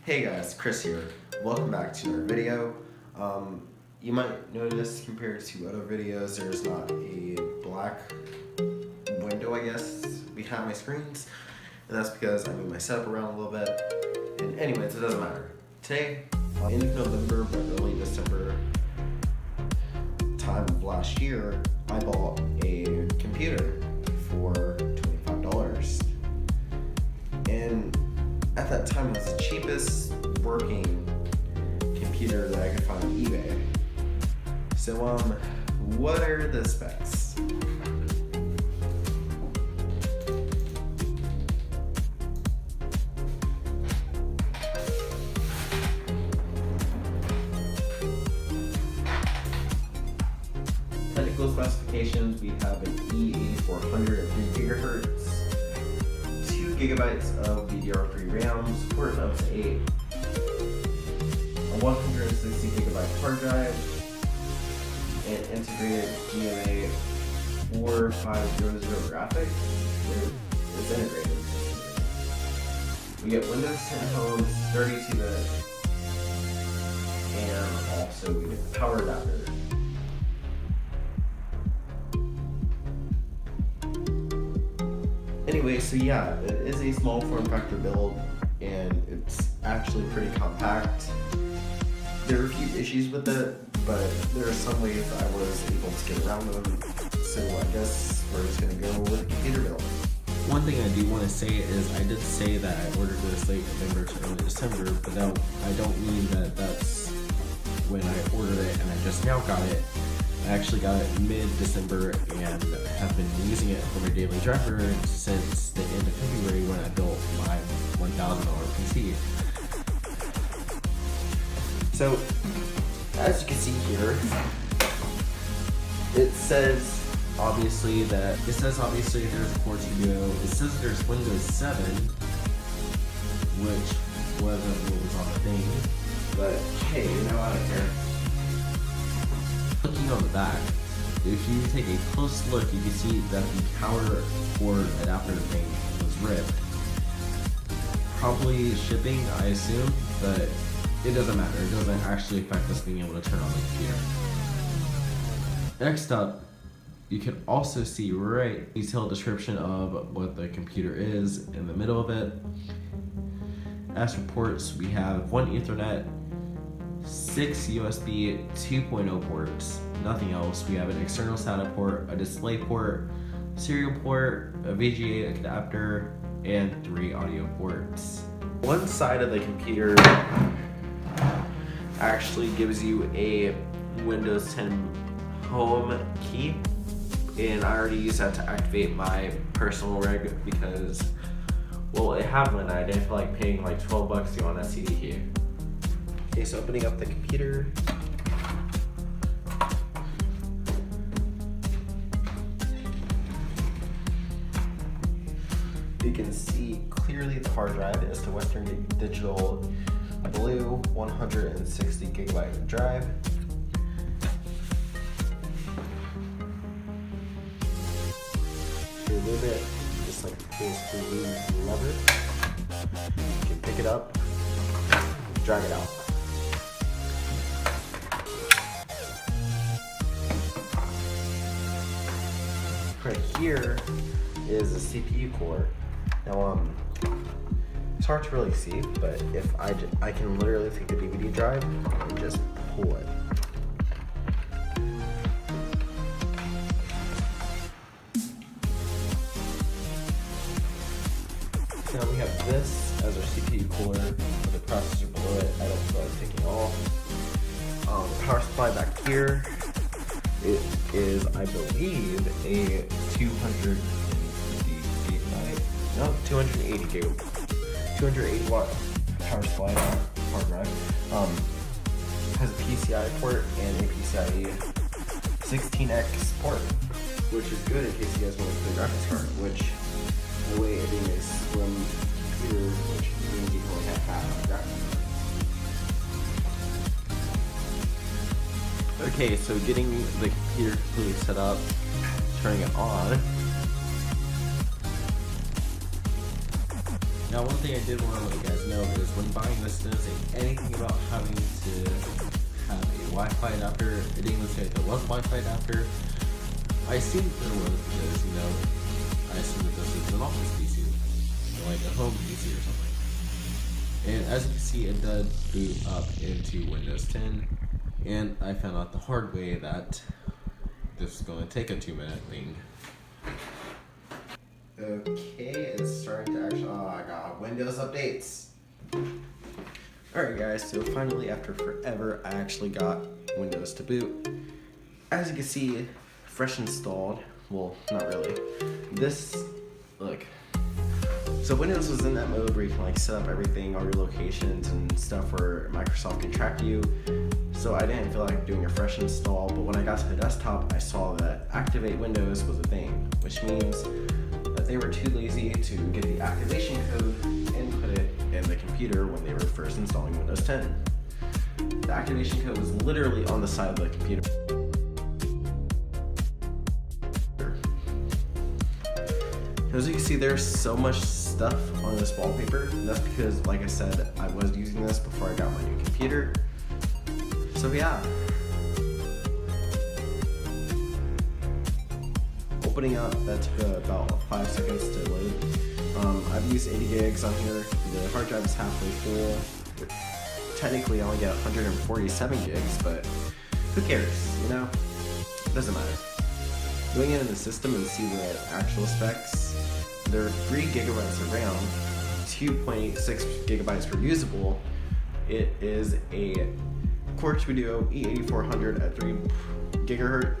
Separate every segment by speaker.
Speaker 1: Hey guys, Chris here. Welcome back to our video. You might notice compared to other videos, there's not a black window, I guess, behind my screens. And that's because I moved my setup around a little bit. And anyways, it doesn't matter. Today, end of November, but early December time of last year, I bought a computer for $25. And at that time, it was the cheapest working computer that I could find on eBay. So, what are the specs? Technical specifications, we have an E8400 at 3 gigahertz, 2 gigabytes of DDR3 RAM, supported up to 8, a 160 gigabyte hard drive, and integrated GMA 4500 graphics. It's integrated. We get Windows 10 Home, 32-bit, and also we get the power adapter. Anyway, so yeah, it is a small form factor build, and it's actually pretty compact. There are a few issues with it, but there are some ways I was able to get around them, so I guess we're just gonna go with a computer build.
Speaker 2: One thing I do want to say is I did say that I ordered this late November to early December, but no, I don't mean that that's when I ordered it and I just now got it. I actually got it mid-December and have been using it for my daily driver since the end of February when I built my $1,000 PC.
Speaker 1: So, as you can see here, it says obviously there's a Core Studio. It says there's Windows 7, which wasn't what was on the thing, but hey, no, I don't care.
Speaker 2: Looking on the back, if you take a close look, you can see that the power cord adapter thing was ripped. Probably shipping, I assume, but it doesn't matter. It doesn't actually affect us being able to turn on the computer. Next up, you can also see right detailed description of what the computer is in the middle of it. As for ports, we have one Ethernet, 6 USB 2.0 ports, nothing else. We have an external SATA port, a display port, serial port, a VGA adapter, and 3 audio ports.
Speaker 1: One side of the computer actually gives you a Windows 10 Home key, and I already used that to activate my personal rig because, well, it had one. I didn't feel like paying like $12 to go on that CD key. Okay, so opening up the computer. You can see clearly the hard drive is the Western Digital Blue 160 gigabyte drive. To remove it, just like basically move the lever. You can pick it up, drag it out. Right here is a CPU core. Now, it's hard to really see, but if I can literally take the DVD drive and just pull it. So now we have this as our CPU core with the processor below it. I don't feel like taking off. The power supply back here. It is, I believe, a 280 watt power supply hard drive. Has a PCI port and a PCIe 16X port, which is good in case you guys want to put a graphics card, which, in a way, it being a slim computer, which means you can only have half the graphics card.
Speaker 2: Okay, so getting the computer completely set up, turning it on. Now, one thing I did want to let you guys know is when buying this, it doesn't say anything about having to have a Wi-Fi adapter. It didn't even say if there was a Wi-Fi adapter. I assumed there was because, I assumed that this is an office PC, like a home PC or something. And as you can see, it does boot up into Windows 10, and I found out the hard way that this is going to take a 2-minute thing.
Speaker 1: Okay, it's starting to actually. Oh, I got Windows updates. Alright, guys, so finally, after forever, I actually got Windows to boot. As you can see, fresh installed. Well, not really. Look. So Windows was in that mode where you can set up everything, all your locations and stuff where Microsoft can track you. So I didn't feel like doing a fresh install, but when I got to the desktop, I saw that Activate Windows was a thing, which means that they were too lazy to get the activation code and put it in the computer when they were first installing Windows 10. The activation code was literally on the side of the computer. As you can see, there's so much stuff on this wallpaper, and that's because, like I said, I was using this before I got my new computer. So yeah. Opening up, that took about 5 seconds to load. I've used 80 gigs on here. The hard drive is halfway full. Technically I only get 147 gigs, but who cares, It doesn't matter. Going into the system and see the actual specs, there are 3 gigabytes of RAM, 2.86 gigabytes reusable. It is a Core Studio E8400 at 3 gigahertz.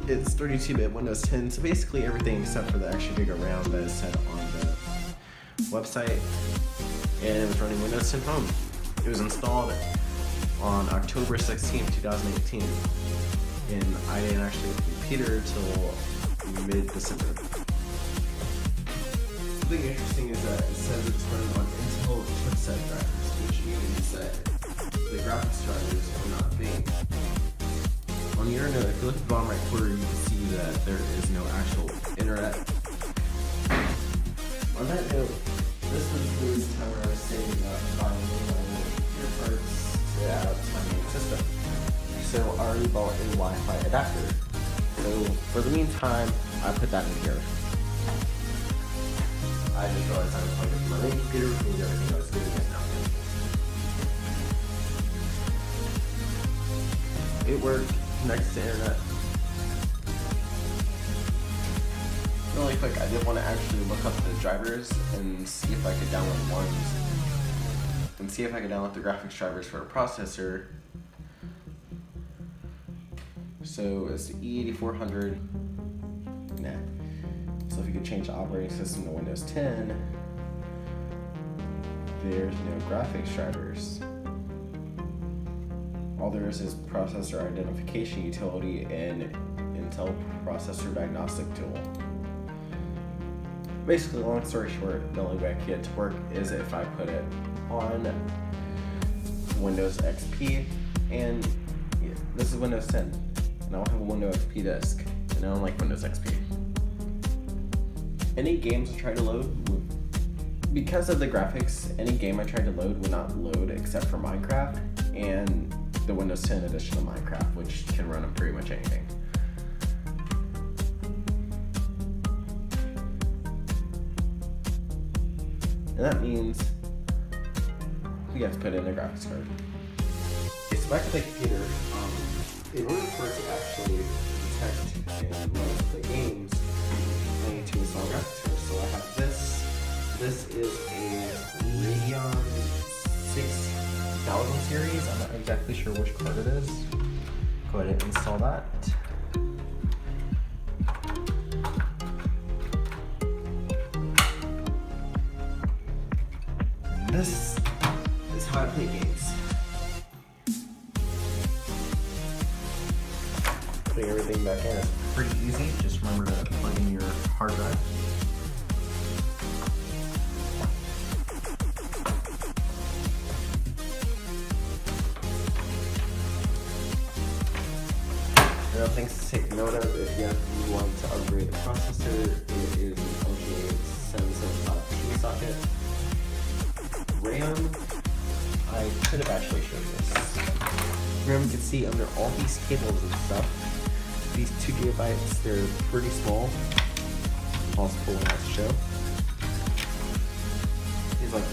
Speaker 1: It's 32-bit Windows 10, so basically everything except for the extra gig of RAM that is set on the website. And it was running Windows 10 Home. It was installed on October 16, 2018. And I didn't actually get the computer till mid-December. Something interesting is that it says it's running on Intel chipset drivers, which means that the graphics drivers are not a thing. On the internet, if you look at the bottom right corner, you can see that there is no actual internet. On that note, this was the time where I was saving up buying my computer parts to add up to my main system. So I already bought a Wi-Fi adapter. So for the meantime, I put that in here. I just realized I was plugged into my main computer, which means everything I was doing is now. It worked, connects to internet. Really quick, I did want to actually look up the drivers and see if I could download ones. And see if I could download the graphics drivers for a processor. So it's the E8400. Nah. So if you could change the operating system to Windows 10, there's no graphics drivers. All there is processor identification utility and Intel processor diagnostic tool. Basically, long story short, the only way I can get it to work is if I put it on Windows XP, and yeah, this is Windows 10, and I don't have a Windows XP disk, and I don't like Windows XP. Any games I try to load, because of the graphics, any game I tried to load would not load except for Minecraft and the Windows 10 edition of Minecraft, which can run on pretty much anything. And that means we have to put in a graphics card. Okay, so back to the computer, in order for it to actually detect and run the games, I need to install a graphics card. So I have this. This is a Radeon 6000 series. I'm not exactly sure which card it is. Go ahead and install that. This is how I play games. Putting everything back in is pretty easy. Just remember to plug in your hard drive. Now, things to take note of if you want to upgrade the processor, it is an LGA 775P socket.
Speaker 2: should have actually showed this. Remember, you can see under all these cables and stuff, these 2 gigabytes, they're pretty small. I'll just pull one out to show. These like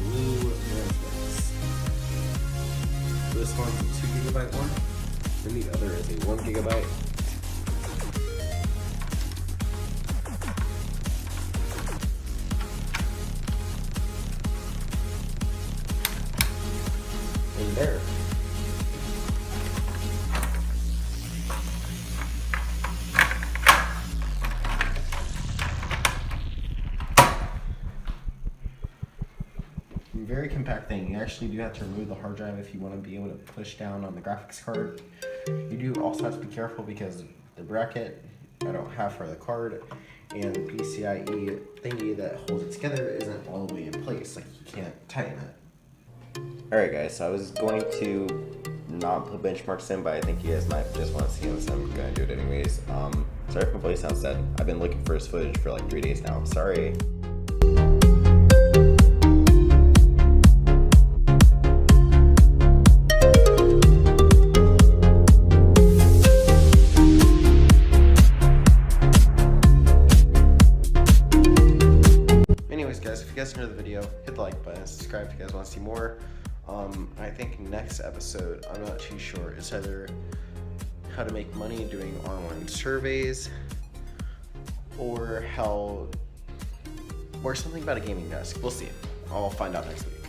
Speaker 2: blue transmitters. This one's a 2 gigabyte one, and the other is a 1 gigabyte. And there. Very compact thing. You actually do have to remove the hard drive if you want to be able to push down on the graphics card. You do also have to be careful because the bracket I don't have for the card and the PCIe thingy that holds it together isn't all the way in place. Like, you can't tighten it. Alright guys, so I was going to not put benchmarks in, but I think you guys might just want to see them, so I'm gonna do it anyways. Sorry if my voice sounds dead. I've been looking for this footage for like 3 days now. I'm sorry. Guys, if you guys enjoyed the video, hit the like button, subscribe if you guys want to see more. I think next episode, I'm not too sure, it's either how to make money doing online surveys or something about a gaming desk. We'll see. I'll find out next week.